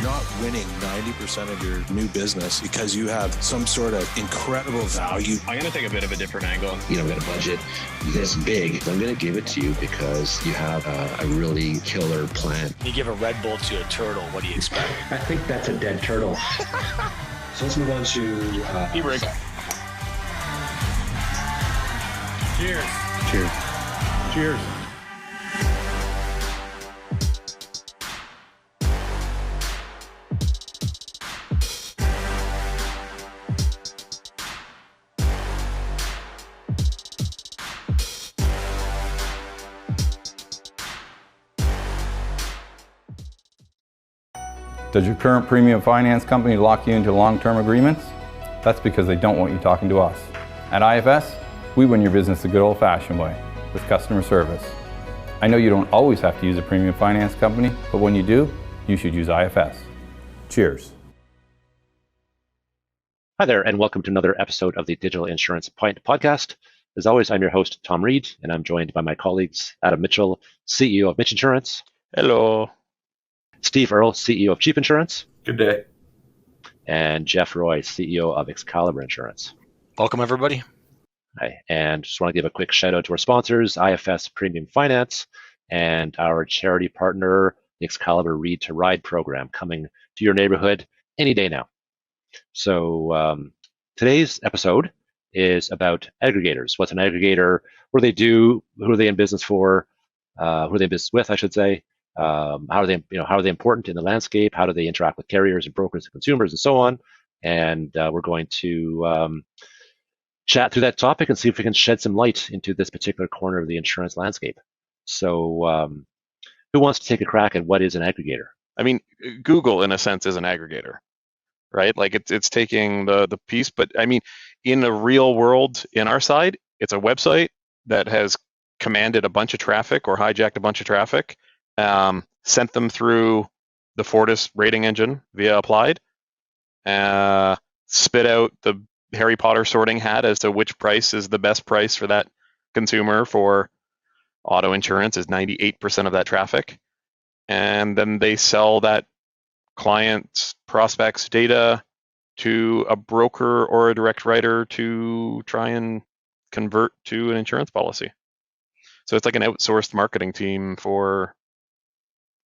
not winning 90% of your new business because you have some sort of incredible value. I'm going to take a bit of a different angle. We got a budget this big. I'm going to give it to you because you have a really killer plan. You give a Red Bull to a turtle, what do you expect? I think that's a dead turtle. So let's move on to... E-break. Cheers. Cheers. Cheers. Does your current premium finance company lock you into long-term agreements? That's because they don't want you talking to us. At IFS, we win your business the good old-fashioned way, with customer service. I know you don't always have to use a premium finance company, but when you do, you should use IFS. Cheers. Hi there, and welcome to another episode of the Digital Insurance Point podcast. As always, I'm your host, Tom Reed, and I'm joined by my colleagues, Adam Mitchell, CEO of Mitch Insurance. Hello. Steve Earle, CEO of Cheap Insurance. Good day. And Jeff Roy, CEO of Excalibur Insurance. Welcome, everybody. Hi, and just want to give a quick shout out to our sponsors, IFS Premium Finance, and our charity partner, the Excalibur Read to Ride program, coming to your neighborhood any day now. So today's episode is about aggregators. What's an aggregator? What do they do? Who are they in business for? Who are they in business with, I should say? How are they important in the landscape? How do they interact with carriers and brokers and consumers and so on? And we're going to chat through that topic and see if we can shed some light into this particular corner of the insurance landscape. So who wants to take a crack at what is an aggregator? I mean, Google, in a sense, is an aggregator, right? Like it's taking the piece, but I mean, in the real world, in our side, it's a website that has commanded a bunch of traffic or hijacked a bunch of traffic, sent them through the Fortis rating engine via Applied, spit out the Harry Potter sorting hat as to which price is the best price for that consumer for auto insurance is 98% of that traffic. And then they sell that client's prospects data to a broker or a direct writer to try and convert to an insurance policy. So it's like an outsourced marketing team for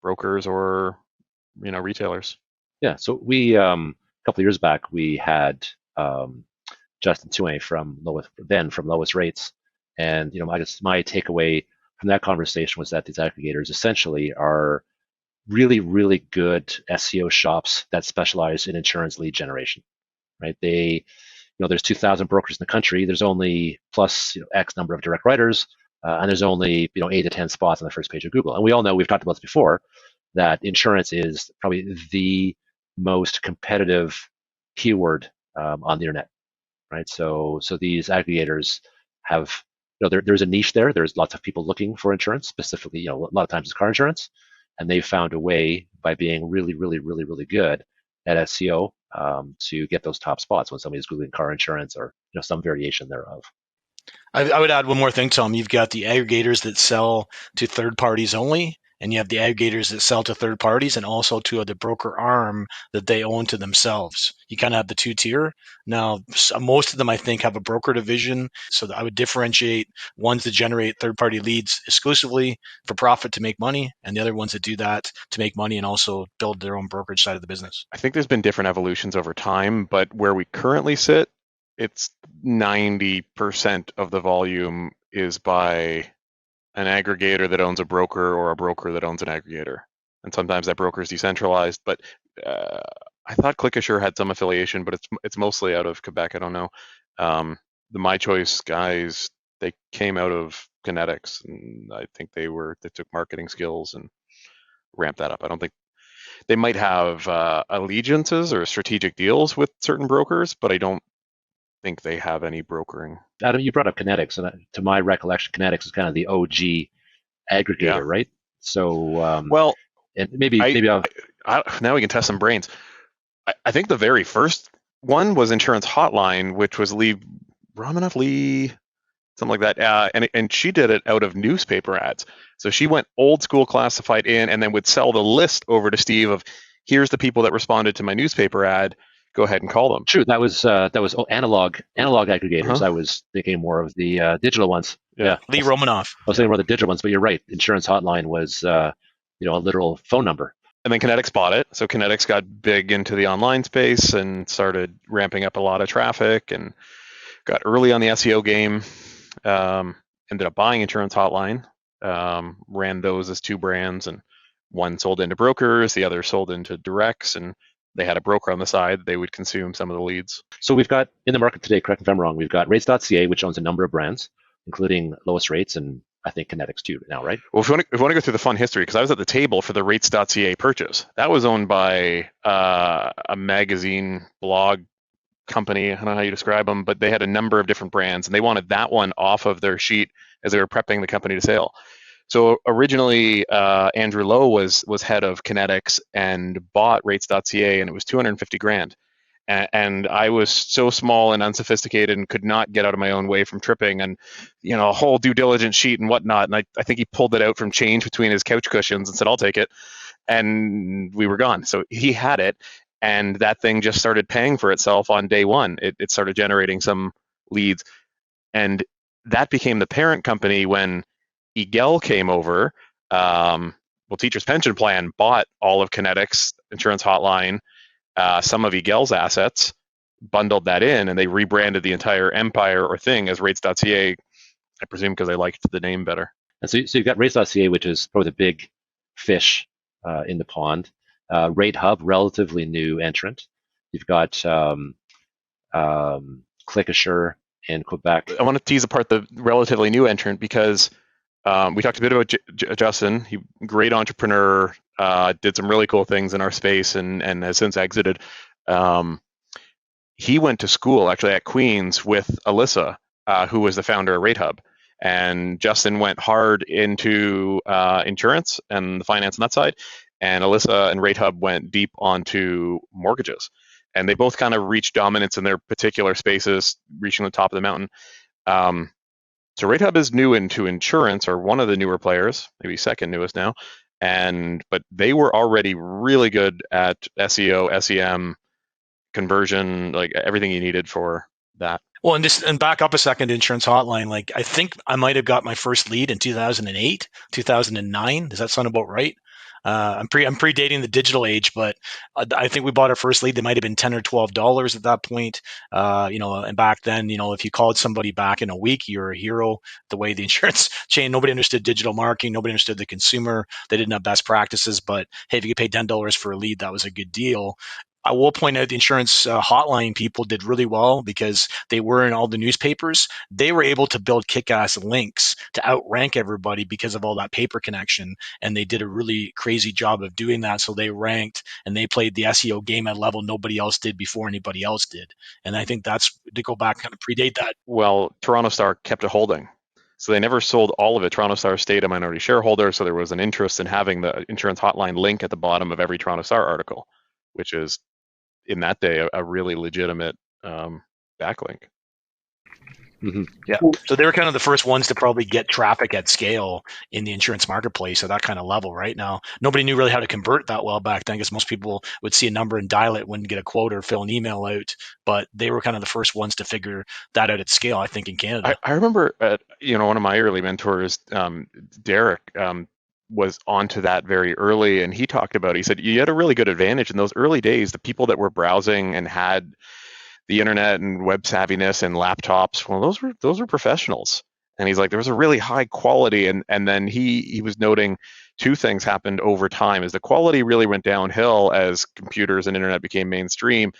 brokers or retailers. Yeah, so we a couple of years back we had Justin Tuane from Lowest Rates, and I guess my takeaway from that conversation was that these aggregators essentially are really, really good SEO shops that specialize in insurance lead generation. Right? They, there's 2,000 brokers in the country. There's only plus X number of direct writers. And there's only 8 to 10 spots on the first page of Google. And we all know, we've talked about this before, that insurance is probably the most competitive keyword on the internet, right? So these aggregators have, there's a niche there. There's lots of people looking for insurance, specifically, a lot of times it's car insurance, and they've found a way by being really, really, really, really good at SEO to get those top spots when somebody's Googling car insurance or some variation thereof. I would add one more thing, Tom. You've got the aggregators that sell to third parties only, and you have the aggregators that sell to third parties and also to the broker arm that they own to themselves. You kind of have the two-tier. Now, most of them, I think, have a broker division, so I would differentiate ones that generate third-party leads exclusively for profit to make money, and the other ones that do that to make money and also build their own brokerage side of the business. I think there's been different evolutions over time, but where we currently sit, it's 90% of the volume is by an aggregator that owns a broker or a broker that owns an aggregator. And sometimes that broker is decentralized, but I thought ClickAssure had some affiliation, but it's mostly out of Quebec. I don't know. The My Choice guys, they came out of Kinetics, and I think they took marketing skills and ramped that up. I don't think they might have allegiances or strategic deals with certain brokers, but I don't think they have any brokering. Adam, you brought up Kinetics, and to my recollection, Kinetics is kind of the OG aggregator, right? So, and maybe now we can test some brains. I think the very first one was Insurance Hotline, which was Lee Romanoff, something like that, and she did it out of newspaper ads. So she went old school classified in, and then would sell the list over to Steve of, here's the people that responded to my newspaper ad. Go ahead and call them. True. That was analog aggregators. I was thinking more of the digital ones. Yeah. Lee Romanoff. I was thinking more of the digital ones, but you're right. Insurance hotline was a literal phone number. And then Kinetics bought it. So Kinetics got big into the online space and started ramping up a lot of traffic and got early on the SEO game. Ended up buying Insurance Hotline. Ran those as two brands, and one sold into brokers, the other sold into directs, and they had a broker on the side. They would consume some of the leads. So we've got in the market today, correct me if I'm wrong, we've got rates.ca, which owns a number of brands, including Lowest Rates and I think Kinetics too now, right? Well, if you want to go through the fun history, because I was at the table for the rates.ca purchase. That was owned by a magazine blog company. I don't know how you describe them, but they had a number of different brands, and they wanted that one off of their sheet as they were prepping the company to sale. So originally, Andrew Lowe was head of Kinetics and bought rates.ca, and it was $250,000. And I was so small and unsophisticated and could not get out of my own way from tripping, and a whole due diligence sheet and whatnot. And I think he pulled it out from change between his couch cushions and said, "I'll take it," and we were gone. So he had it, and that thing just started paying for itself on day one. It started generating some leads, and that became the parent company when Eagle came over. Teachers Pension Plan bought all of Kinetics, Insurance Hotline, some of Eagle's assets, bundled that in, and they rebranded the entire empire or thing as rates.ca, I presume because they liked the name better. And so you've got rates.ca, which is probably the big fish in the pond. Rate Hub, relatively new entrant. You've got ClickAssure in Quebec. I want to tease apart the relatively new entrant because we talked a bit about Justin. He great entrepreneur, did some really cool things in our space, and has since exited. He went to school actually at Queen's with Alyssa, who was the founder of Rate Hub. And Justin went hard into insurance and the finance on that side, and Alyssa and Rate Hub went deep onto mortgages. And they both kind of reached dominance in their particular spaces, reaching the top of the mountain. So Rate Hub is new into insurance, or one of the newer players, maybe second newest now. But they were already really good at SEO, SEM, conversion, like everything you needed for that. Well, and back up a second, Insurance Hotline. Like, I think I might have got my first lead in 2008, 2009. Does that sound about right? I'm predating the digital age, but I think we bought our first lead. They might have been $10 or $12 at that point. And back then, if you called somebody back in a week, you're a hero. The way the insurance chain, nobody understood digital marketing, nobody understood the consumer. They didn't have best practices, but hey, if you could pay $10 for a lead, that was a good deal. I will point out the Insurance Hotline people did really well because they were in all the newspapers. They were able to build kick-ass links to outrank everybody because of all that paper connection. And they did a really crazy job of doing that. So they ranked and they played the SEO game at a level nobody else did before anybody else did. And I think that's, to go back, kind of predate that. Well, Toronto Star kept it holding. So they never sold all of it. Toronto Star stayed a minority shareholder. So there was an interest in having the Insurance Hotline link at the bottom of every Toronto Star article, which is, in that day, a really legitimate backlink. Mm-hmm. Yeah. So they were kind of the first ones to probably get traffic at scale in the insurance marketplace at that kind of level. Right now, nobody knew really how to convert that well back then, because most people would see a number and dial it, wouldn't get a quote or fill an email out. But they were kind of the first ones to figure that out at scale, I think, in Canada. I remember, one of my early mentors, Derek, was onto that very early, and he talked about, he said, you had a really good advantage in those early days. The people that were browsing and had the internet and web savviness and laptops, well, those were professionals. And he's like, there was a really high quality, and then he was noting two things happened over time. As the quality really went downhill as computers and internet became mainstream,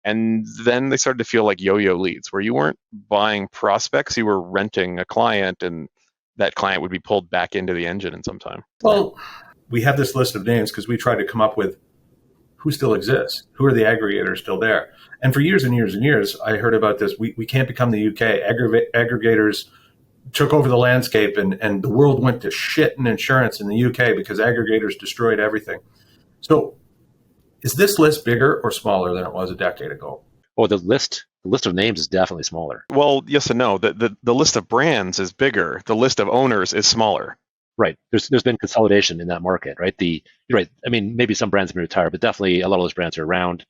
and then they started to feel like yo-yo leads, where you weren't buying prospects, you were renting a client, and that client would be pulled back into the engine in some time. Well, we have this list of names because we tried to come up with who still exists, who are the aggregators still there. And for years and years and years, I heard about this. We can't become the UK. Aggregators took over the landscape, and the world went to shit in insurance in the UK because aggregators destroyed everything. So is this list bigger or smaller than it was a decade ago? Oh, the list of names is definitely smaller. Well, yes and no. The list of brands is bigger. The list of owners is smaller. Right. There's been consolidation in that market, right? You're right. I mean, maybe some brands may retire, but definitely a lot of those brands are around.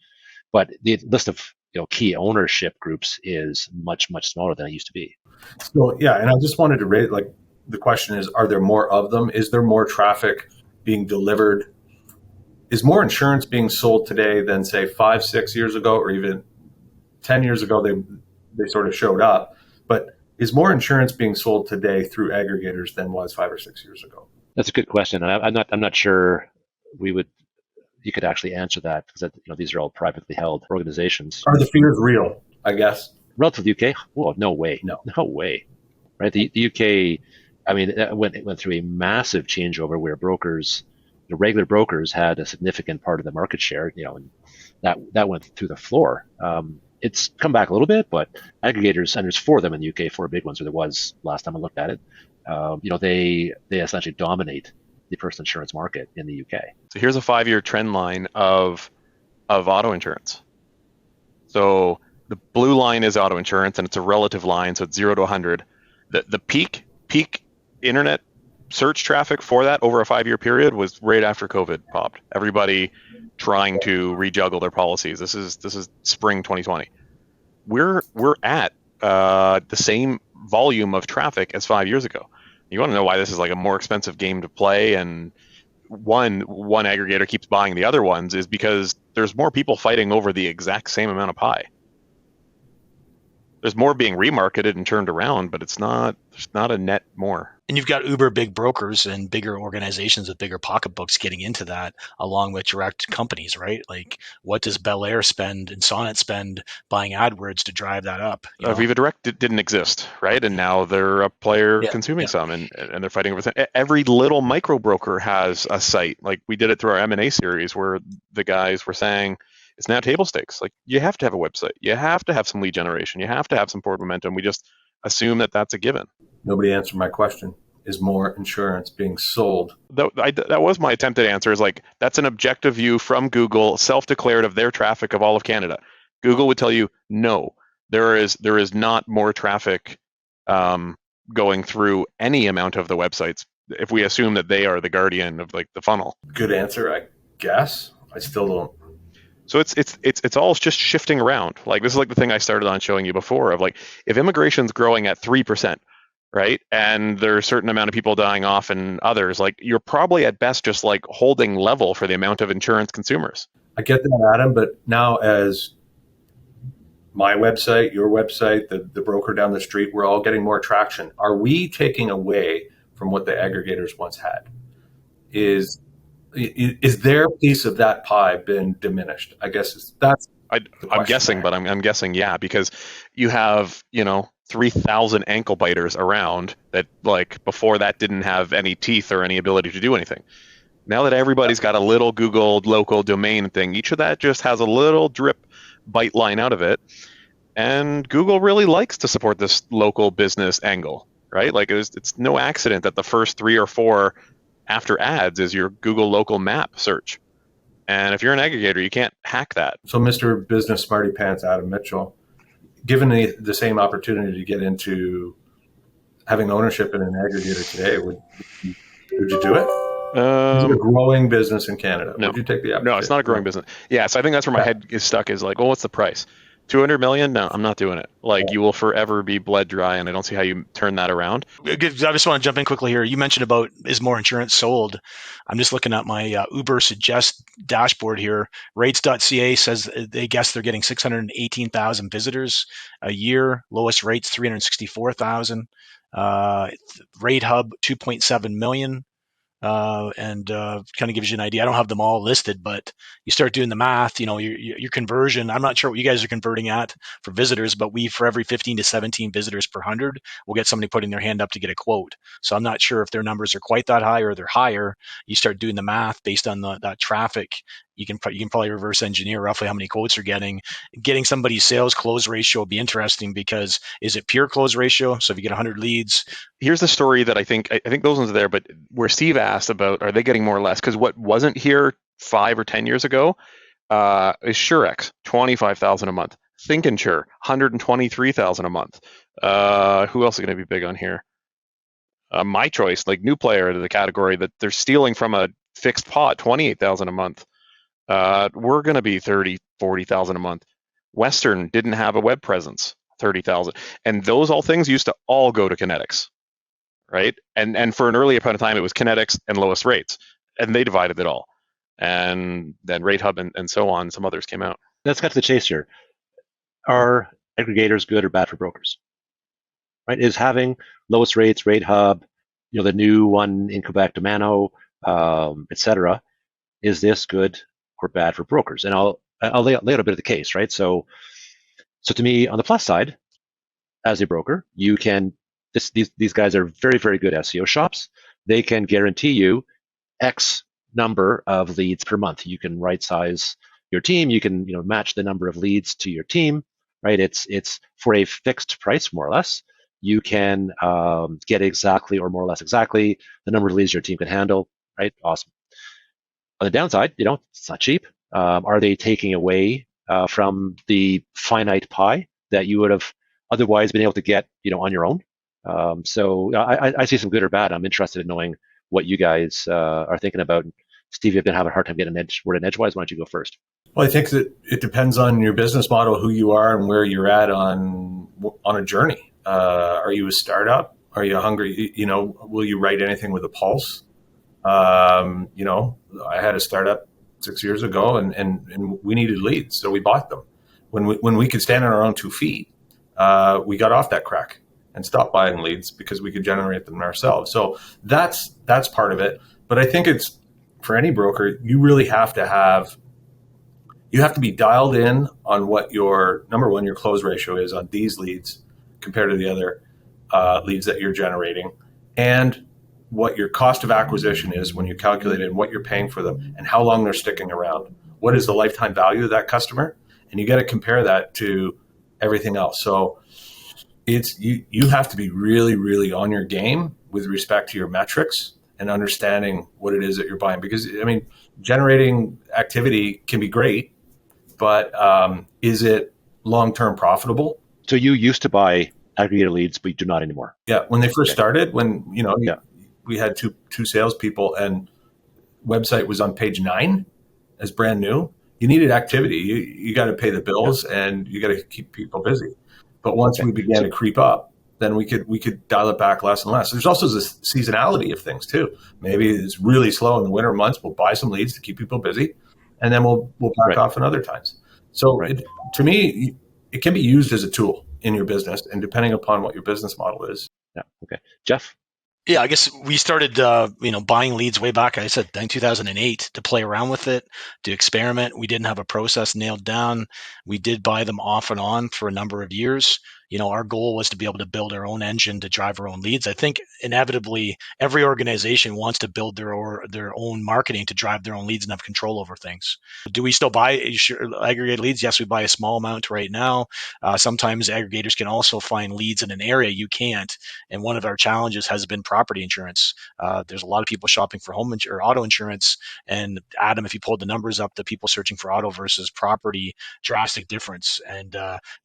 But the list of key ownership groups is much smaller than it used to be. So yeah, and I just wanted to raise, like, the question is, are there more of them? Is there more traffic being delivered? Is more insurance being sold today than, say, 5-6 years ago, or even 10 years ago? They sort of showed up, but is more insurance being sold today through aggregators than was 5 or 6 years ago? That's a good question, and I'm not sure you could actually answer that, because these are all privately held organizations. Are the fears real? I guess. Relative to the UK, well, no way, No way, right? The UK, I mean, it went through a massive changeover where the regular brokers had a significant part of the market share, and that went through the floor. It's come back a little bit, but aggregators, and there's 4 of them in the UK, 4 big ones, or there was last time I looked at it. They essentially dominate the personal insurance market in the UK. So here's a 5-year trend line of auto insurance. So the blue line is auto insurance, and it's a relative line, so it's 0 to 100. The peak internet search traffic for that over a 5-year period was right after COVID popped. Everybody trying to rejuggle their policies. This is spring 2020. We're at the same volume of traffic as 5 years ago. You want to know why this is like a more expensive game to play, and one aggregator keeps buying the other ones, is because there's more people fighting over the exact same amount of pie. There's more being remarketed and turned around, but there's not a net more. And you've got uber big brokers and bigger organizations with bigger pocketbooks getting into that, along with direct companies, right? Like, what does Bel Air spend and Sonnet spend buying AdWords to drive that up? Viva Direct didn't exist, right? And now they're a player consuming some, and they're fighting over things. Every little micro broker has a site. Like, we did it through our M&A series, where the guys were saying, it's now table stakes. Like, you have to have a website. You have to have some lead generation. You have to have some forward momentum. We just assume that that's a given. Nobody answered my question. Is more insurance being sold? That was my attempted answer, is like, that's an objective view from Google, self-declared, of their traffic of all of Canada. Google would tell you, no, there is not more traffic going through any amount of the websites, if we assume that they are the guardian of, like, the funnel. Good answer, I guess. I still don't. So it's all just shifting around. Like, this is like the thing I started on showing you before, of like, if immigration's growing at 3%, right, and there's a certain amount of people dying off and others, like, you're probably at best just like holding level for the amount of insurance consumers. I get that, Adam, but now, as my website, your website, the broker down the street, we're all getting more traction. Are we taking away from what the aggregators once had? Is their piece of that pie been diminished? I guess that's. I'm guessing, but I'm guessing, yeah, because you have 3,000 ankle biters around that, like, before that didn't have any teeth or any ability to do anything. Now that everybody's got a little Google local domain thing, each of that just has a little drip bite line out of it, and Google really likes to support this local business angle, right? Like, it's no accident that the first 3 or 4 after ads is your Google local map search. And if you're an aggregator, you can't hack that. So, Mr. Business Smarty Pants Adam Mitchell, given the same opportunity to get into having ownership in an aggregator today, would you do it? Is it a growing business in Canada? No. Would you take the opportunity? No, it's not a growing business. Yeah, so I think that's where my head is stuck, is like, well, what's the price? 200 million? No, I'm not doing it. Like, you will forever be bled dry, and I don't see how you turn that around. I just want to jump in quickly here. You mentioned about, is more insurance sold? I'm just looking at my Uber Suggest dashboard here. Rates.ca says they guess they're getting 618,000 visitors a year. Lowest rates, 364,000. Rate Hub, 2.7 million. And kind of gives you an idea. I don't have them all listed, but you start doing the math, your conversion. I'm not sure what you guys are converting at for visitors, but for every 15 to 17 visitors per 100, we'll get somebody putting their hand up to get a quote. So I'm not sure if their numbers are quite that high or they're higher. You start doing the math based on that traffic. You can probably reverse engineer roughly how many quotes you're getting. Getting somebody's sales close ratio will be interesting, because is it pure close ratio? So if you get 100 leads. Here's the story that I think those ones are there, but where Steve asked about, are they getting more or less? Because what wasn't here 5 or 10 years ago is Surex, 25,000 a month. Think Insure, 123,000 a month. Who else is going to be big on here? My Choice, like new player to the category that they're stealing from a fixed pot, 28,000 a month. We're going to be 30, 40,000 a month. Western didn't have a web presence, 30,000. And those all things used to all go to Kinetics, right? And for an early point of time, it was Kinetics and lowest rates, and they divided it all. And then Rate Hub and so on, some others came out. Let's cut to the chase here. Are aggregators good or bad for brokers? Right? Is having lowest rates, Rate Hub, the new one in Quebec, Domano, etc. Is this good or bad for brokers? And I'll lay out a bit of the case, right? So to me, on the plus side, as a broker, you can these guys are very, very good SEO shops. They can guarantee you X number of leads per month. You can right size your team. You can match the number of leads to your team, right? It's for a fixed price, more or less. You can get exactly or more or less exactly the number of leads your team can handle, right? Awesome. On the downside, it's not cheap. Are they taking away from the finite pie that you would have otherwise been able to get, on your own? So I see some good or bad. I'm interested in knowing what you guys are thinking about. Steve, you've been having a hard time getting an word in edgewise. Why don't you go first? Well, I think that it depends on your business model, who you are, and where you're at on a journey. Are you a startup? Are you hungry? Will you write anything with a pulse? I had a startup 6 years ago, and we needed leads, so we bought them. When we could stand on our own 2 feet, we got off that crack and stopped buying leads because we could generate them ourselves. So that's part of it. But I think it's for any broker, you really have to be dialed in on what your number one, your close ratio is on these leads compared to the other leads that you're generating, and what your cost of acquisition is when you calculate it, and what you're paying for them, and how long they're sticking around. What is the lifetime value of that customer? And you got to compare that to everything else. So it's you have to be really, really on your game with respect to your metrics and understanding what it is that you're buying. Because generating activity can be great, but is it long-term profitable? So you used to buy aggregator leads, but you do not anymore. Yeah, when they first started, we had two salespeople, and website was on page 9 as brand new. You needed activity. You got to pay the bills, and you got to keep people busy. But once we began to creep up, then we could dial it back less and less. There's also this seasonality of things too. Maybe it's really slow in the winter months. We'll buy some leads to keep people busy, and then we'll back off in other times. So to me, it can be used as a tool in your business, and depending upon what your business model is. Yeah. Okay. Jeff? Yeah, I guess we started, buying leads way back, I said, in 2008 to play around with it, to experiment. We didn't have a process nailed down. We did buy them off and on for a number of years. Our goal was to be able to build our own engine to drive our own leads. I think inevitably every organization wants to build their own marketing to drive their own leads and have control over things. Do we still buy aggregate leads? Yes, we buy a small amount right now. Sometimes aggregators can also find leads in an area you can't. And one of our challenges has been property insurance. There's a lot of people shopping for home or auto insurance. And Adam, if you pulled the numbers up, the people searching for auto versus property, drastic difference. And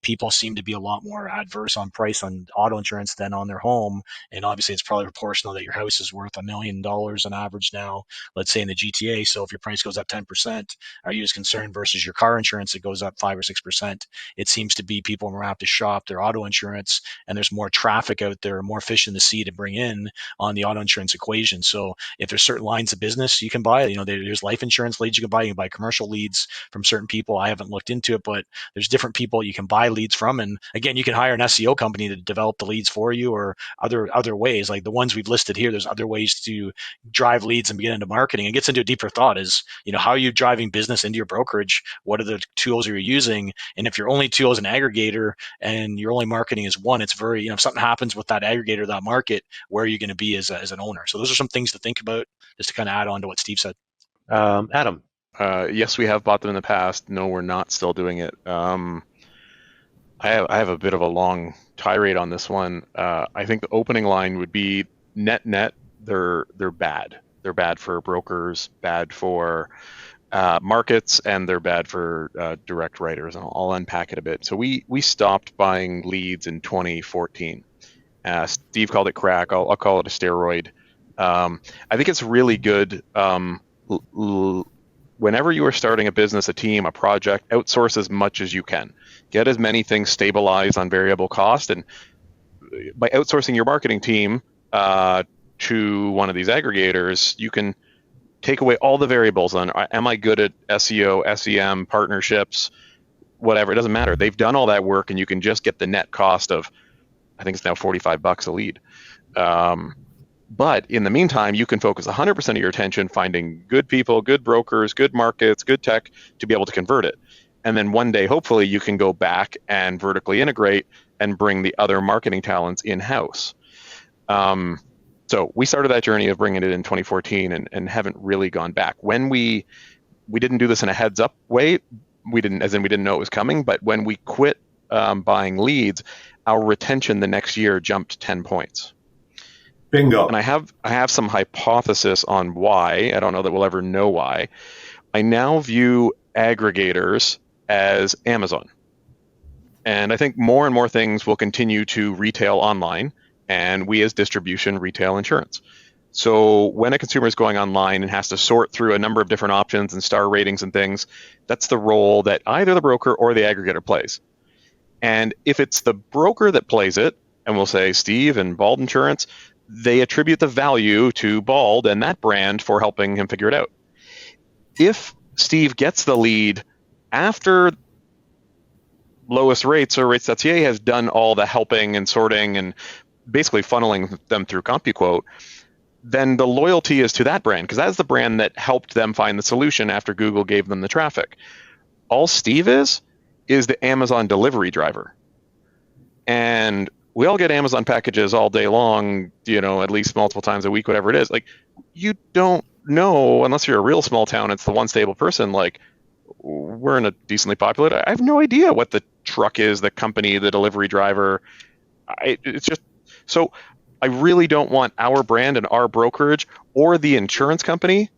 people seem to be a lot more adverse on price on auto insurance than on their home. And obviously it's probably proportional that your house is worth $1 million on average now, let's say in the GTA. So if your price goes up 10%, are you as concerned versus your car insurance that goes up 5 or 6%? It seems to be people are more apt to shop their auto insurance, and there's more traffic out there, more fish in the sea to bring in on the auto insurance equation. So if there's certain lines of business you can buy, there's life insurance leads you can buy commercial leads from certain people. I haven't looked into it, but there's different people you can buy leads from. And again, you can hire an SEO company to develop the leads for you, or other ways like the ones we've listed here. There's other ways to drive leads and get into marketing. It gets into a deeper thought is, how are you driving business into your brokerage? What are the tools you're using? And if your only tool is an aggregator and your only marketing is one, it's very, if something happens with that aggregator, that market, where are you going to be as an owner? So those are some things to think about, just to kind of add on to what Steve said. Adam? Yes, we have bought them in the past. No, we're not still doing it. I have a bit of a long tirade on this one. I think the opening line would be net. They're bad. They're bad for brokers, bad for markets, and they're bad for direct writers. And I'll unpack it a bit. So we stopped buying leads in 2014. Steve called it crack. I'll call it a steroid. I think it's really good. Whenever you are starting a business, a team, a project, outsource as much as you can. Get as many things stabilized on variable cost, and by outsourcing your marketing team to one of these aggregators, you can take away all the variables on, am I good at SEO, SEM, partnerships, whatever. It doesn't matter. They've done all that work, and you can just get the net cost of, I think it's now $45 a lead. But in the meantime, you can focus 100% of your attention finding good people, good brokers, good markets, good tech to be able to convert it. And then one day, hopefully, you can go back and vertically integrate and bring the other marketing talents in-house. So we started that journey of bringing it in 2014 and haven't really gone back. When we didn't do this in a heads up way, we didn't know it was coming, but when we quit buying leads, our retention the next year jumped 10 points. Bingo. And I have some hypothesis on why. I don't know that we'll ever know why. I now view aggregators as Amazon. And I think more and more things will continue to retail online, and we as distribution retail insurance. So when a consumer is going online and has to sort through a number of different options and star ratings and things, that's the role that either the broker or the aggregator plays. And if it's the broker that plays it, and we'll say Steve and Bald Insurance, they attribute the value to Bald and that brand for helping him figure it out. If Steve gets the lead after Lowest Rates or Rates.ca has done all the helping and sorting and basically funneling them through CompuQuote, then the loyalty is to that brand, because that's the brand that helped them find the solution after Google gave them the traffic. All Steve is the Amazon delivery driver. And we all get Amazon packages all day long, at least multiple times a week, whatever it is. Like, you don't know, unless you're a real small town, it's the one stable person. Like, we're in a decently populated. I have no idea what the truck is, the company, the delivery driver. It's just, so I really don't want our brand and our brokerage or the insurance company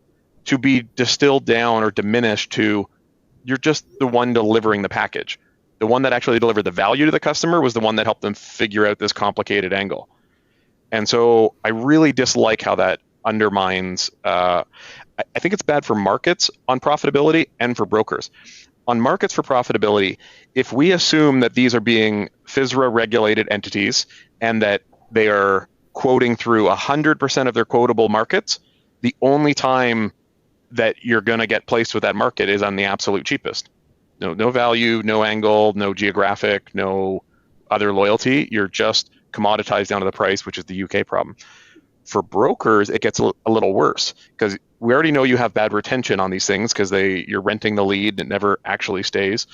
to be distilled down or diminished to, you're just the one delivering the package. The one that actually delivered the value to the customer was the one that helped them figure out this complicated angle. And so I really dislike how that undermines, I think it's bad for markets on profitability and for brokers. On markets for profitability, if we assume that these are being FSRA regulated entities and that they are quoting through 100% of their quotable markets, the only time that you're going to get placed with that market is on the absolute cheapest. No value, no angle, no geographic, no other loyalty. You're just commoditized down to the price, which is the UK problem. For brokers, it gets a little worse because we already know you have bad retention on these things because you're renting the lead and it never actually stays.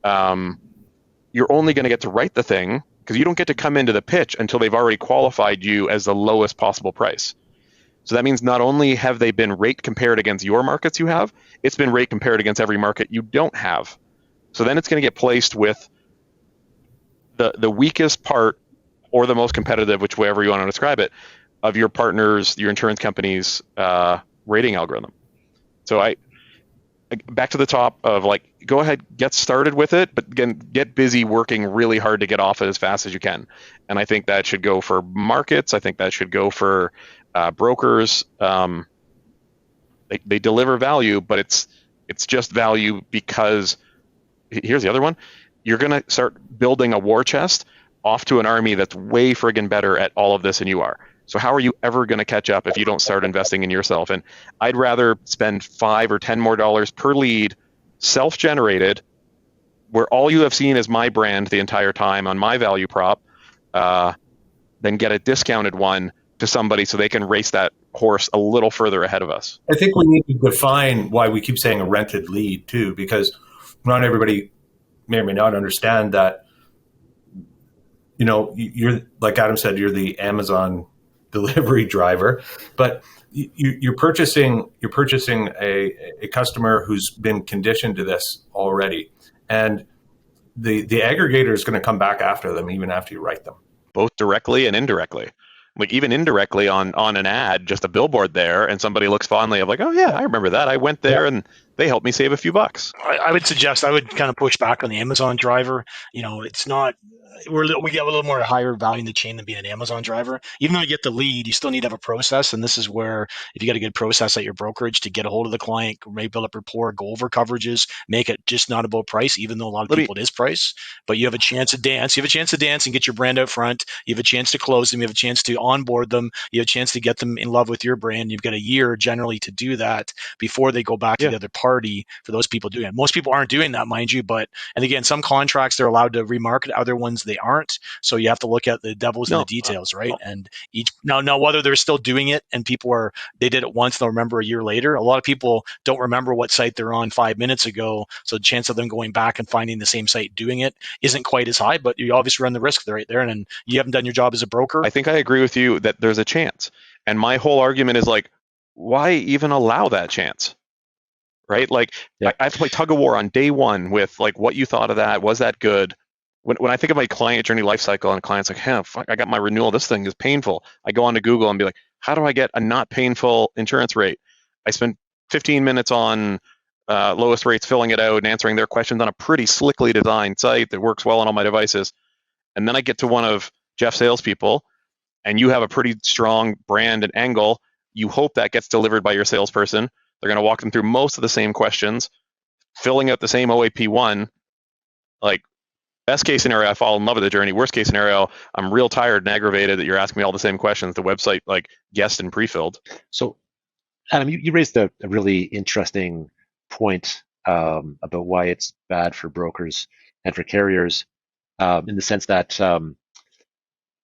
You're only going to get to write the thing because you don't get to come into the pitch until they've already qualified you as the lowest possible price. So that means not only have they been rate compared against your markets you have, it's been rate compared against every market you don't have. So then it's going to get placed with the weakest part or the most competitive, whichever you want to describe it, of your partners, your insurance company's rating algorithm. So back to the top of go ahead, get started with it, but again, get busy working really hard to get off it as fast as you can. And I think that should go for markets. I think that should go for brokers. They deliver value, but it's just value because here's the other one. You're going to start building a war chest off to an army that's way friggin' better at all of this than you are. So how are you ever going to catch up if you don't start investing in yourself? And I'd rather spend $5 or $10 more per lead, self-generated, where all you have seen is my brand the entire time on my value prop, than get a discounted one to somebody so they can race that horse a little further ahead of us. I think we need to define why we keep saying a rented lead too, because not everybody may or may not understand that, you're, like Adam said, you're the Amazon delivery driver, but you're purchasing a customer who's been conditioned to this already. And the aggregator is going to come back after them even after you write them. Both directly and indirectly. Like even indirectly on an ad, just a billboard there, and somebody looks fondly of oh yeah, I remember that. I went there and they helped me save a few bucks. I would suggest, I would kind of push back on the Amazon driver. It's not, we get a little more higher value in the chain than being an Amazon driver. Even though you get the lead, you still need to have a process. And this is where, if you got a good process at your brokerage to get a hold of the client, maybe build up rapport, go over coverages, make it just not about price, even though a lot of people it is price, but you have a chance to dance. You have a chance to dance and get your brand out front. You have a chance to close them. You have a chance to onboard them. You have a chance to get them in love with your brand. You've got a year generally to do that before they go back to the other party for those people doing it. Most people aren't doing that, mind you, and again, some contracts they're allowed to remarket, other ones they aren't. So you have to look at the devil's in the details, right? And each now whether they're still doing it and they did it once, they'll remember a year later. A lot of people don't remember what site they're on 5 minutes ago, so the chance of them going back and finding the same site doing it isn't quite as high. But you obviously run the risk right there, and you haven't done your job as a broker. I think I agree with you that there's a chance, and my whole argument is like, why even allow that chance? Right? Like, I have to play tug of war on day one with like what you thought of that. Was that good? When I think of my client journey life cycle and a client's like, hey, fuck, I got my renewal. This thing is painful. I go onto Google and be like, how do I get a not painful insurance rate? I spend 15 minutes on lowest rates filling it out and answering their questions on a pretty slickly designed site that works well on all my devices. And then I get to one of Jeff's salespeople, and you have a pretty strong brand and angle. You hope that gets delivered by your salesperson. They're going to walk them through most of the same questions, filling out the same OAP1. Like, best case scenario, I fall in love with the journey. Worst case scenario, I'm real tired and aggravated that you're asking me all the same questions. The website, like, guessed and pre-filled. So, Adam, you raised a really interesting point about why it's bad for brokers and for carriers in the sense that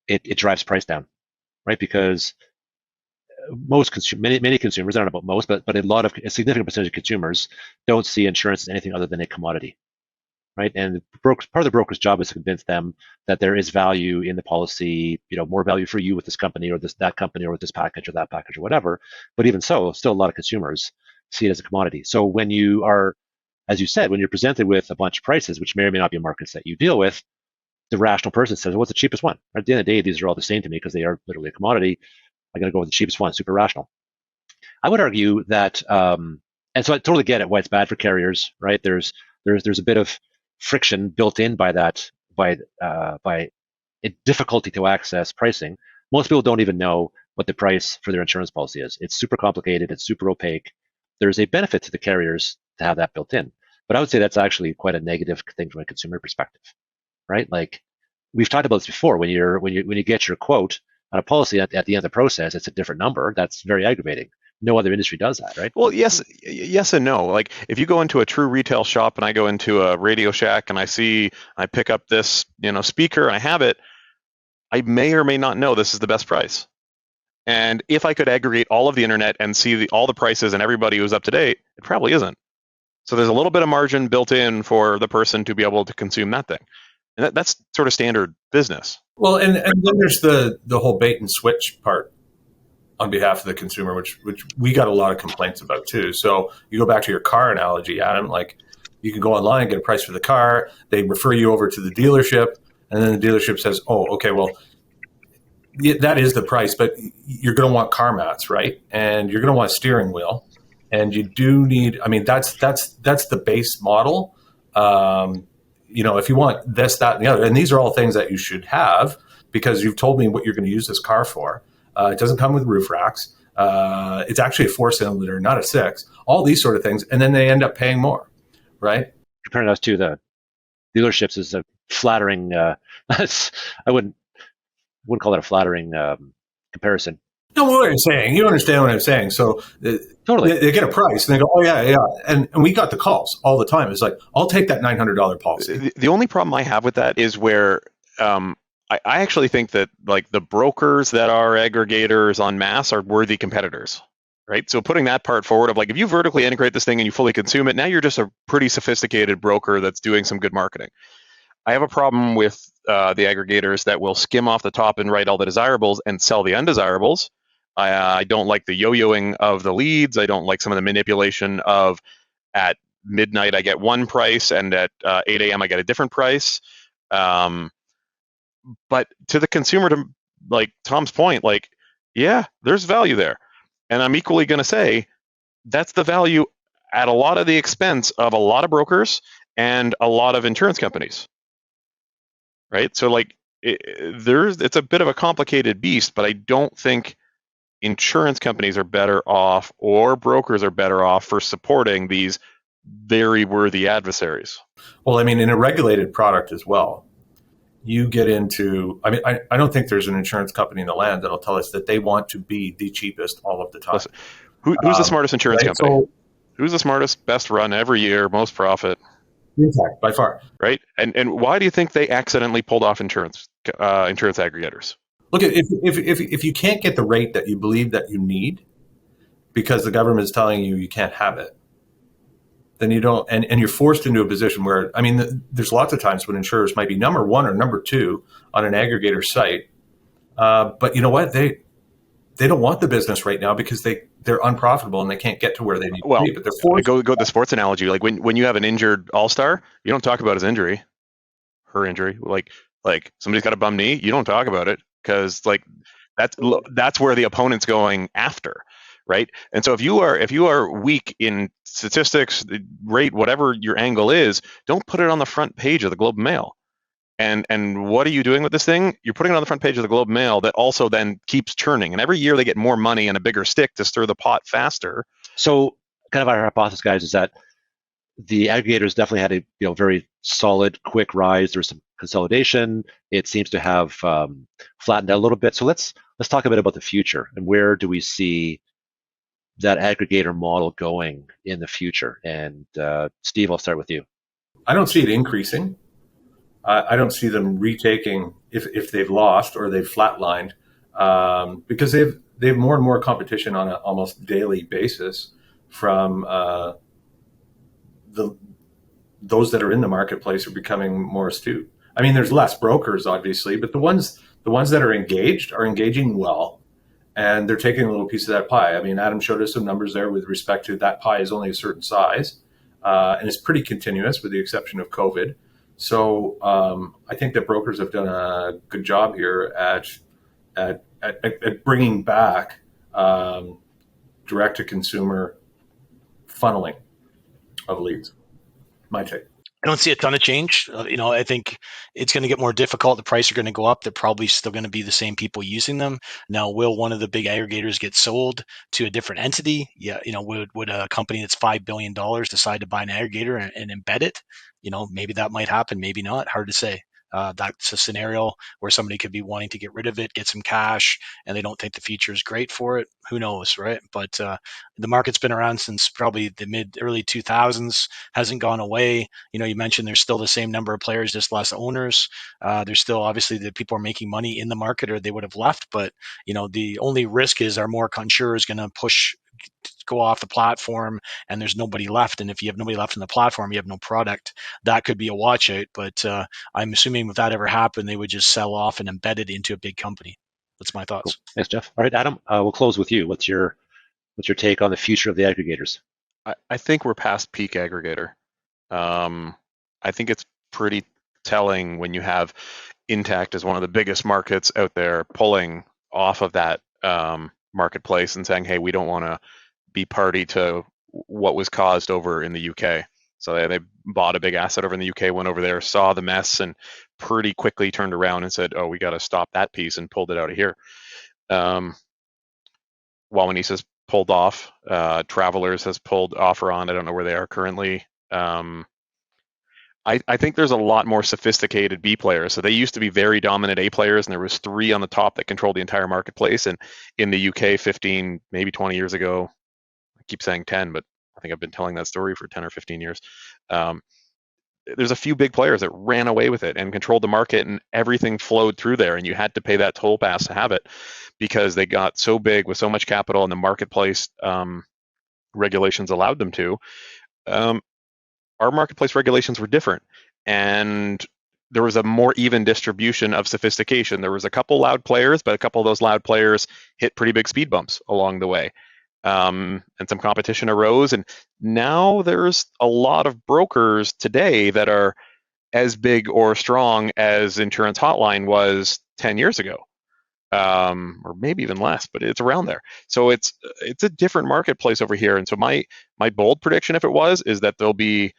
it drives price down, right? Because many consumers, I don't know about most, but a significant percentage of consumers don't see insurance as anything other than a commodity, right? And part of the broker's job is to convince them that there is value in the policy, more value for you with this company or that company or with this package or that package or whatever. But even so, still a lot of consumers see it as a commodity. So when you are, as you said, when you're presented with a bunch of prices, which may or may not be markets that you deal with, the rational person says, well, what's the cheapest one? At the end of the day, these are all the same to me because they are literally a commodity. I'm going to go with the cheapest one, super rational. I would argue that, and so I totally get it why it's bad for carriers, right? There's a bit of friction built in by that, by a difficulty to access pricing. Most people don't even know what the price for their insurance policy is. It's super complicated. It's super opaque. There's a benefit to the carriers to have that built in, but I would say that's actually quite a negative thing from a consumer perspective, right? Like, we've talked about this before. When you get your quote on a policy at the end of the process, it's a different number. That's very aggravating. No other industry does that, right? Well, yes and no. Like, if you go into a true retail shop and I go into a Radio Shack and I pick up this, speaker and I have it, I may or may not know this is the best price. And if I could aggregate all of the internet and see all the prices and everybody who's up to date, it probably isn't. So there's a little bit of margin built in for the person to be able to consume that thing. And that's sort of standard business. Well, and then there's the whole bait and switch part on behalf of the consumer, which we got a lot of complaints about too. So you go back to your car analogy, Adam, like, you can go online and get a price for the car. They refer you over to the dealership, and then the dealership says, oh, okay, well, that is the price, but you're going to want car mats, right? And you're going to want a steering wheel. And you do need, that's the base model. If you want this, that, and the other, and these are all things that you should have because you've told me what you're going to use this car for. It doesn't come with roof racks. It's actually a 4-cylinder, not a 6. All these sort of things, and then they end up paying more, right? Comparing us to the dealerships is a flattering. I wouldn't call it a flattering comparison. No, what I'm saying, you understand what I'm saying. So totally, they get a price and they go, oh yeah, and we got the calls all the time. It's like, I'll take that $900 policy. The only problem I have with that is where I actually think that, like, the brokers that are aggregators en masse are worthy competitors, right? So putting that part forward of, like, if you vertically integrate this thing and you fully consume it, now you're just a pretty sophisticated broker that's doing some good marketing. I have a problem with the aggregators that will skim off the top and write all the desirables and sell the undesirables. I don't like the yo-yoing of the leads. I don't like some of the manipulation of, at midnight I get one price and at 8 a.m. I get a different price. But to the consumer, to like Tom's point, like, yeah, there's value there. And I'm equally going to say that's the value at a lot of the expense of a lot of brokers and a lot of insurance companies. right? So like it's a bit of a complicated beast, but I don't think insurance companies are better off or brokers are better off for supporting these very worthy adversaries. Well, I mean, in a regulated product as well, you get into, I mean, I don't think there's an insurance company in the land that'll tell us that they want to be the cheapest all of the time. Listen, who's the smartest insurance company? So, who's the smartest, best run every year, most profit? Intact, by far. Right? And why do you think they accidentally pulled off insurance aggregators? Look, if you can't get the rate that you believe that you need because the government is telling you can't have it, then you don't, and you're forced into a position where, I mean, there's lots of times when insurers might be number one or number two on an aggregator site, but you know what? They don't want the business right now because they're unprofitable and they can't get to where they need to be. But they're forced. Go the sports analogy. Like when you have an injured all-star, you don't talk about his injury, her injury. Like somebody's got a bum knee, you don't talk about it because like that's where the opponent's going after. Right. And so if you are weak in statistics, rate, whatever your angle is, don't put it on the front page of the Globe and Mail. And what are you doing with this thing? You're putting it on the front page of the Globe and Mail that also then keeps churning. And every year they get more money and a bigger stick to stir the pot faster. So kind of our hypothesis, guys, is that the aggregators definitely had a very solid, quick rise. There's some consolidation. It seems to have flattened out a little bit. So let's talk a bit about the future and where do we see that aggregator model going in the future? And Steve, I'll start with you. I don't see it increasing. I don't see them retaking if they've lost or they've flatlined because they have more and more competition on an almost daily basis from those that are in the marketplace are becoming more astute. I mean, there's less brokers, obviously, but the ones that are engaging well. And they're taking a little piece of that pie. I mean, Adam showed us some numbers there with respect to that pie is only a certain size, and it's pretty continuous with the exception of COVID. So I think that brokers have done a good job here at bringing back direct-to-consumer funneling of leads. My take. I don't see a ton of change. I think it's going to get more difficult. The prices are going to go up. They're probably still going to be the same people using them. Now, will one of the big aggregators get sold to a different entity? Yeah. Would a company that's $5 billion decide to buy an aggregator and embed it? Maybe that might happen. Maybe not. Hard to say. That's a scenario where somebody could be wanting to get rid of it, get some cash, and they don't think the future is great for it. Who knows, right? But the market's been around since probably the early 2000s, hasn't gone away. You mentioned there's still the same number of players, just less owners. There's still obviously the people are making money in the market or they would have left. But, the only risk is are more insurers going to go off the platform and there's nobody left. And if you have nobody left on the platform, you have no product. That could be a watch out. But I'm assuming if that ever happened, they would just sell off and embed it into a big company. That's my thoughts. Cool. Thanks, Jeff. All right, Adam, we'll close with you. What's your take on the future of the aggregators? I think we're past peak aggregator. I think it's pretty telling when you have Intact as one of the biggest markets out there pulling off of that marketplace and saying, hey, we don't want to be party to what was caused over in the UK. So they bought a big asset over in the UK, went over there, saw the mess, and pretty quickly turned around and said, oh, we got to stop that piece, and pulled it out of here. Wamanis has pulled off. Travelers has pulled off or on. I don't know where they are currently. I think there's a lot more sophisticated B players. So they used to be very dominant A players, and there was 3 on the top that controlled the entire marketplace. And in the UK 15, maybe 20 years ago, I keep saying 10, but I think I've been telling that story for 10 or 15 years. There's a few big players that ran away with it and controlled the market, and everything flowed through there, and you had to pay that toll pass to have it because they got so big with so much capital, and the marketplace regulations allowed them to. Our marketplace regulations were different, and there was a more even distribution of sophistication. There was a couple loud players, but a couple of those loud players hit pretty big speed bumps along the way. And some competition arose, and now there's a lot of brokers today that are as big or strong as Insurance Hotline was 10 years ago, or maybe even less, but it's around there. So it's a different marketplace over here. And so my bold prediction, if it was, is that there'll be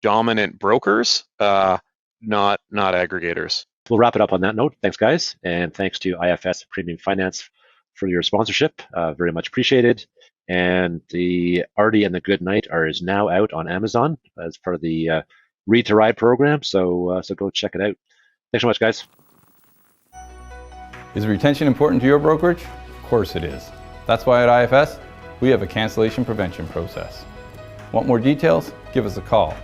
dominant brokers, not aggregators. we'll wrap it up on that note. Thanks, guys. And thanks to IFS Premium Finance for your sponsorship. Very much appreciated. And the Artie and the Good Night is now out on Amazon as part of the Read to Ride program. So go check it out. Thanks so much, guys. Is retention important to your brokerage? Of course it is. That's why at IFS, we have a cancellation prevention process. Want more details? Give us a call.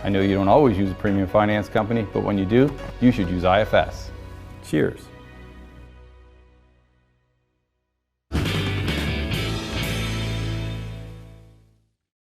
I know you don't always use a premium finance company, but when you do, you should use IFS. Cheers.